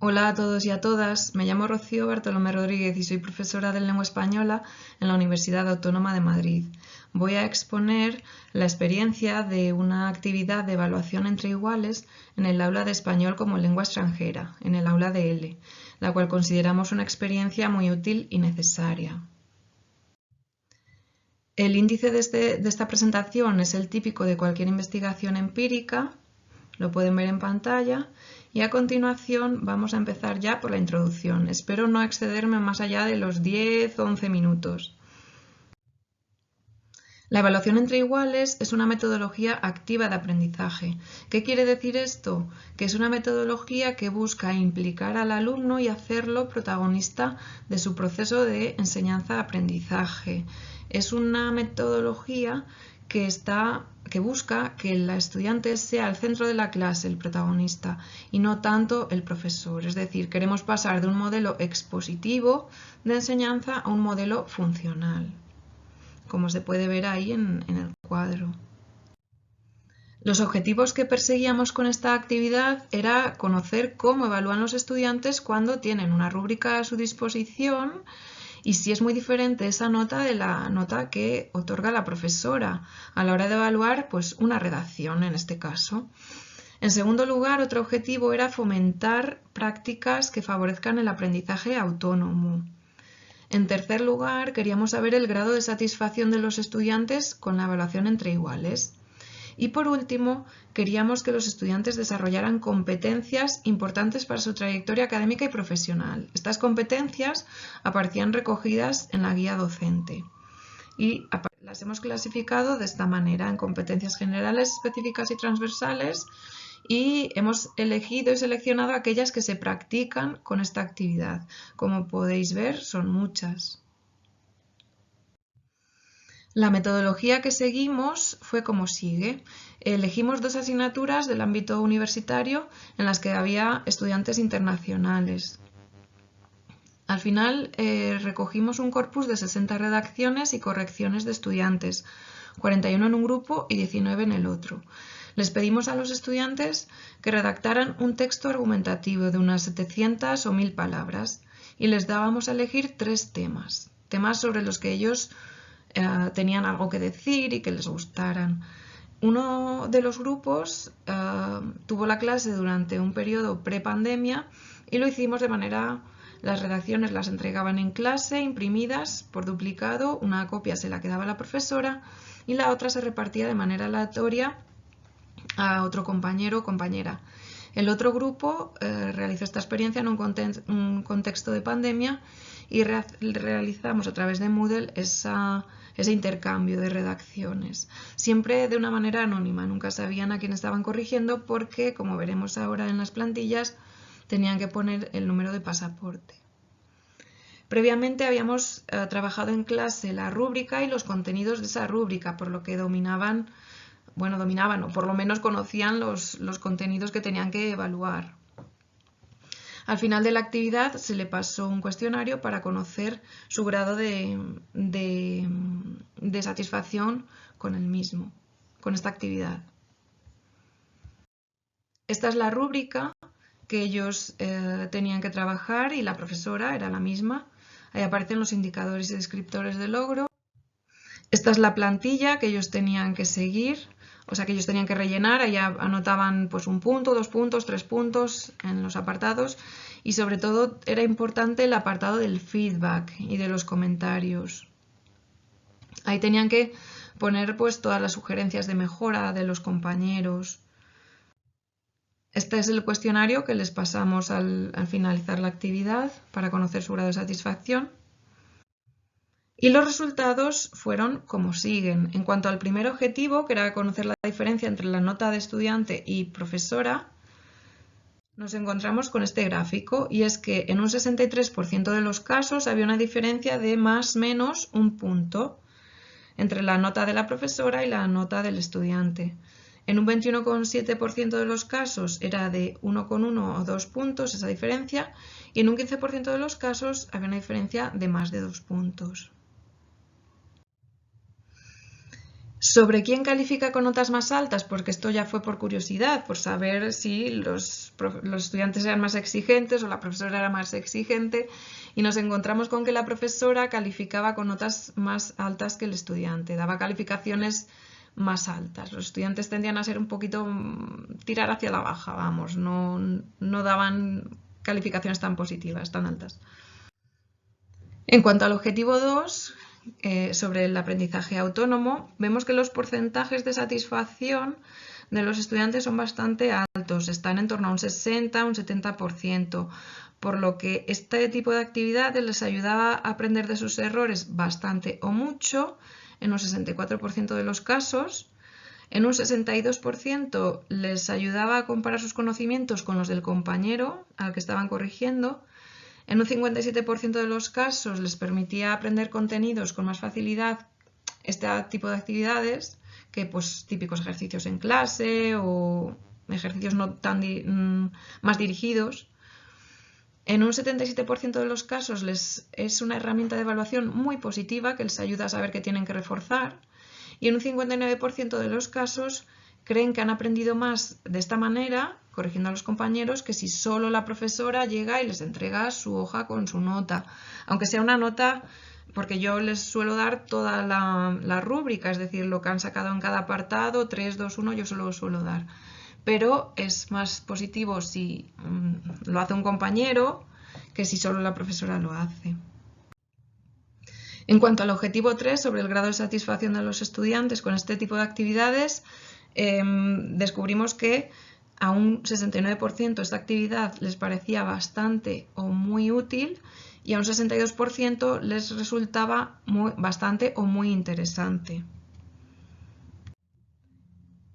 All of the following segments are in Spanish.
Hola a todos y a todas, me llamo Rocío Bartolomé Rodríguez y soy profesora de lengua española en la Universidad Autónoma de Madrid. Voy a exponer la experiencia de una actividad de evaluación entre iguales en el aula de español como lengua extranjera, en el aula de L, la cual consideramos una experiencia muy útil y necesaria. El índice de esta presentación es el típico de cualquier investigación empírica, lo pueden ver en pantalla, y a continuación vamos a empezar ya por la introducción. Espero no excederme más allá de los 10 o 11 minutos. La evaluación entre iguales es una metodología activa de aprendizaje. ¿Qué quiere decir esto? Que es una metodología que busca implicar al alumno y hacerlo protagonista de su proceso de enseñanza-aprendizaje. Es una metodología que busca que el estudiante sea el centro de la clase, el protagonista, y no tanto el profesor. Es decir, queremos pasar de un modelo expositivo de enseñanza a un modelo funcional, como se puede ver ahí en el cuadro. Los objetivos que perseguíamos con esta actividad era conocer cómo evalúan los estudiantes cuando tienen una rúbrica a su disposición y si es muy diferente esa nota de la nota que otorga la profesora a la hora de evaluar pues, una redacción en este caso. En segundo lugar, otro objetivo era fomentar prácticas que favorezcan el aprendizaje autónomo. En tercer lugar, queríamos saber el grado de satisfacción de los estudiantes con la evaluación entre iguales. Y por último, queríamos que los estudiantes desarrollaran competencias importantes para su trayectoria académica y profesional. Estas competencias aparecían recogidas en la guía docente y las hemos clasificado de esta manera en competencias generales, específicas y transversales, y hemos elegido y seleccionado aquellas que se practican con esta actividad. Como podéis ver, son muchas. La metodología que seguimos fue como sigue. Elegimos dos asignaturas del ámbito universitario en las que había estudiantes internacionales. Al final recogimos un corpus de 60 redacciones y correcciones de estudiantes, 41 en un grupo y 19 en el otro. Les pedimos a los estudiantes que redactaran un texto argumentativo de unas 700 o 1000 palabras y les dábamos a elegir 3 temas sobre los que ellos tenían algo que decir y que les gustaran. Uno de los grupos tuvo la clase durante un periodo prepandemia y lo hicimos de manera... Las redacciones las entregaban en clase, imprimidas por duplicado, una copia se la quedaba la profesora y la otra se repartía de manera aleatoria a otro compañero o compañera. El otro grupo realizó esta experiencia en un contexto de pandemia y realizamos a través de Moodle ese intercambio de redacciones, siempre de una manera anónima, nunca sabían a quién estaban corrigiendo porque, como veremos ahora en las plantillas, tenían que poner el número de pasaporte. Previamente habíamos trabajado en clase la rúbrica y los contenidos de esa rúbrica, por lo que dominaban o por lo menos conocían los contenidos que tenían que evaluar. Al final de la actividad se le pasó un cuestionario para conocer su grado de satisfacción con el mismo, con esta actividad. Esta es la rúbrica que ellos tenían que trabajar y la profesora era la misma. Ahí aparecen los indicadores y descriptores de logro. Esta es la plantilla que ellos tenían que seguir, o sea que ellos tenían que rellenar. Ahí anotaban pues 1 punto, 2 puntos, 3 puntos en los apartados y sobre todo era importante el apartado del feedback y de los comentarios. Ahí tenían que poner pues todas las sugerencias de mejora de los compañeros. Este es el cuestionario que les pasamos al finalizar la actividad para conocer su grado de satisfacción. Y los resultados fueron como siguen. En cuanto al primer objetivo, que era conocer la diferencia entre la nota de estudiante y profesora, nos encontramos con este gráfico y es que en un 63% de los casos había una diferencia de más o menos 1 punto entre la nota de la profesora y la nota del estudiante. En un 21,7% de los casos era de 1,1 o 2 puntos esa diferencia y en un 15% de los casos había una diferencia de más de 2 puntos. ¿Sobre quién califica con notas más altas? Porque esto ya fue por curiosidad, por saber si los estudiantes eran más exigentes o la profesora era más exigente, y nos encontramos con que la profesora calificaba con notas más altas que el estudiante, daba calificaciones más altas. Los estudiantes tendían a ser un poquito tirar hacia la baja, vamos, no daban calificaciones tan positivas, tan altas. En cuanto al objetivo 2, sobre el aprendizaje autónomo, vemos que los porcentajes de satisfacción de los estudiantes son bastante altos, están en torno a un 60, un 70%, por lo que este tipo de actividades les ayudaba a aprender de sus errores bastante o mucho, en un 64% de los casos. En un 62% les ayudaba a comparar sus conocimientos con los del compañero al que estaban corrigiendo. En un 57% de los casos les permitía aprender contenidos con más facilidad este tipo de actividades que pues, típicos ejercicios en clase o ejercicios no tan más dirigidos. En un 77% de los casos es una herramienta de evaluación muy positiva que les ayuda a saber qué tienen que reforzar. Y en un 59% de los casos creen que han aprendido más de esta manera, corrigiendo a los compañeros, que si solo la profesora llega y les entrega su hoja con su nota. Aunque sea una nota, porque yo les suelo dar toda la rúbrica, es decir, lo que han sacado en cada apartado, 3, 2, 1, yo solo lo suelo dar. Pero es más positivo si lo hace un compañero que si solo la profesora lo hace. En cuanto al objetivo 3, sobre el grado de satisfacción de los estudiantes con este tipo de actividades, descubrimos que a un 69% esta actividad les parecía bastante o muy útil y a un 62% les resultaba bastante o muy interesante.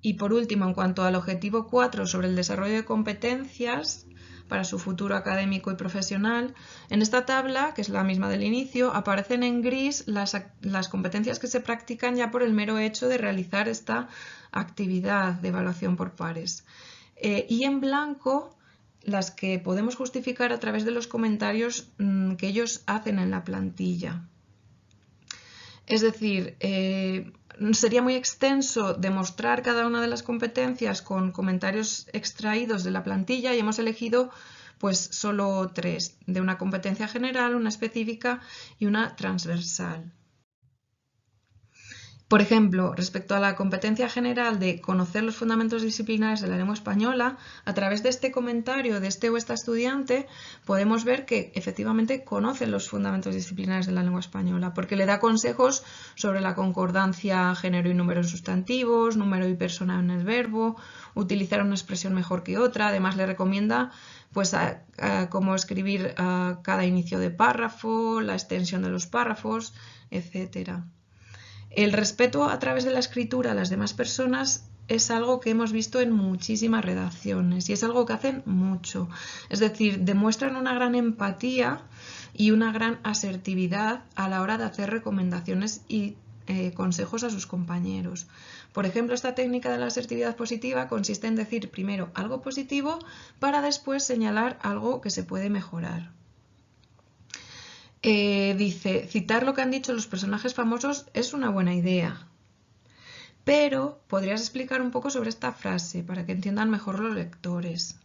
Y por último, en cuanto al objetivo 4 sobre el desarrollo de competencias para su futuro académico y profesional, en esta tabla, que es la misma del inicio, aparecen en gris las competencias que se practican ya por el mero hecho de realizar esta actividad de evaluación por pares. Y en blanco, las que podemos justificar a través de los comentarios que ellos hacen en la plantilla. Es decir, sería muy extenso demostrar cada una de las competencias con comentarios extraídos de la plantilla y hemos elegido pues solo 3, de una competencia general, una específica y una transversal. Por ejemplo, respecto a la competencia general de conocer los fundamentos disciplinares de la lengua española, a través de este comentario de este o esta estudiante podemos ver que efectivamente conoce los fundamentos disciplinares de la lengua española, porque le da consejos sobre la concordancia género y número en sustantivos, número y persona en el verbo, utilizar una expresión mejor que otra, además le recomienda pues cómo escribir cada inicio de párrafo, la extensión de los párrafos, etcétera. El respeto a través de la escritura a las demás personas es algo que hemos visto en muchísimas redacciones y es algo que hacen mucho. Es decir, demuestran una gran empatía y una gran asertividad a la hora de hacer recomendaciones y consejos a sus compañeros. Por ejemplo, esta técnica de la asertividad positiva consiste en decir primero algo positivo para después señalar algo que se puede mejorar. Dice, citar lo que han dicho los personajes famosos es una buena idea, pero podrías explicar un poco sobre esta frase para que entiendan mejor los lectores.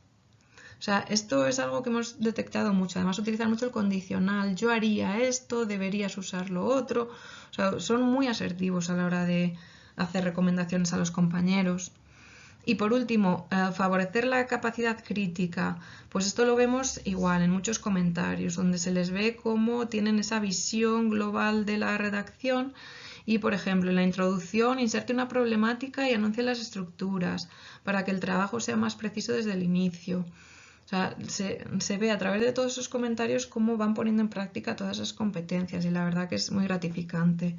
O sea, esto es algo que hemos detectado mucho, además utilizan mucho el condicional, yo haría esto, deberías usar lo otro, o sea, son muy asertivos a la hora de hacer recomendaciones a los compañeros. Y por último, favorecer la capacidad crítica, pues esto lo vemos igual en muchos comentarios, donde se les ve cómo tienen esa visión global de la redacción y, por ejemplo, en la introducción inserte una problemática y anuncie las estructuras para que el trabajo sea más preciso desde el inicio. O sea, se ve a través de todos esos comentarios cómo van poniendo en práctica todas esas competencias y la verdad que es muy gratificante.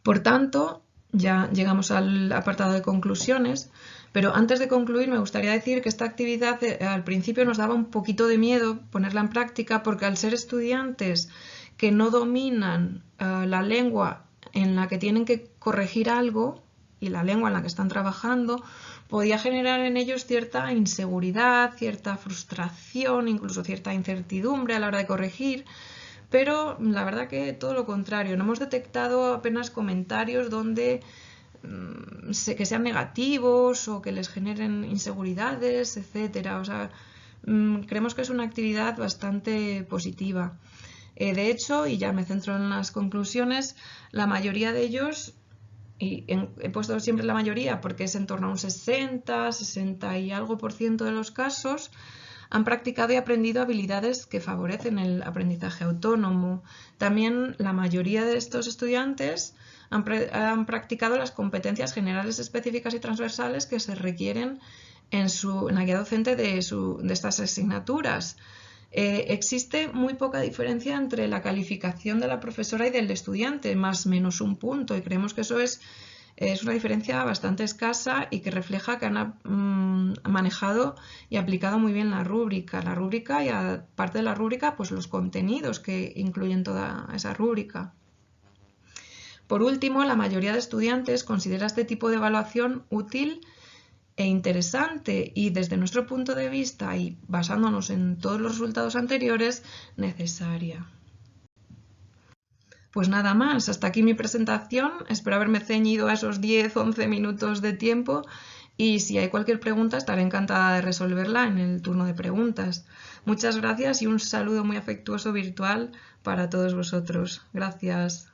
Por tanto, ya llegamos al apartado de conclusiones, pero antes de concluir me gustaría decir que esta actividad al principio nos daba un poquito de miedo ponerla en práctica porque al ser estudiantes que no dominan la lengua en la que tienen que corregir algo y la lengua en la que están trabajando, podía generar en ellos cierta inseguridad, cierta frustración, incluso cierta incertidumbre a la hora de corregir, pero la verdad que todo lo contrario, no hemos detectado apenas comentarios donde que sean negativos o que les generen inseguridades, etcétera. O sea, creemos que es una actividad bastante positiva. De hecho, y ya me centro en las conclusiones, la mayoría de ellos, y he puesto siempre la mayoría porque es en torno a un 60 y algo por ciento de los casos, han practicado y aprendido habilidades que favorecen el aprendizaje autónomo. También la mayoría de estos estudiantes han practicado las competencias generales específicas y transversales que se requieren en la guía docente de estas asignaturas. Existe muy poca diferencia entre la calificación de la profesora y del estudiante, más o menos un punto, y creemos que eso es una diferencia bastante escasa y que refleja que han manejado y aplicado muy bien la rúbrica y aparte de la rúbrica, pues los contenidos que incluyen toda esa rúbrica. Por último, la mayoría de estudiantes considera este tipo de evaluación útil e interesante y desde nuestro punto de vista y basándonos en todos los resultados anteriores, necesaria. Pues nada más, hasta aquí mi presentación. Espero haberme ceñido a esos 10-11 minutos de tiempo y si hay cualquier pregunta estaré encantada de resolverla en el turno de preguntas. Muchas gracias y un saludo muy afectuoso virtual para todos vosotros. Gracias.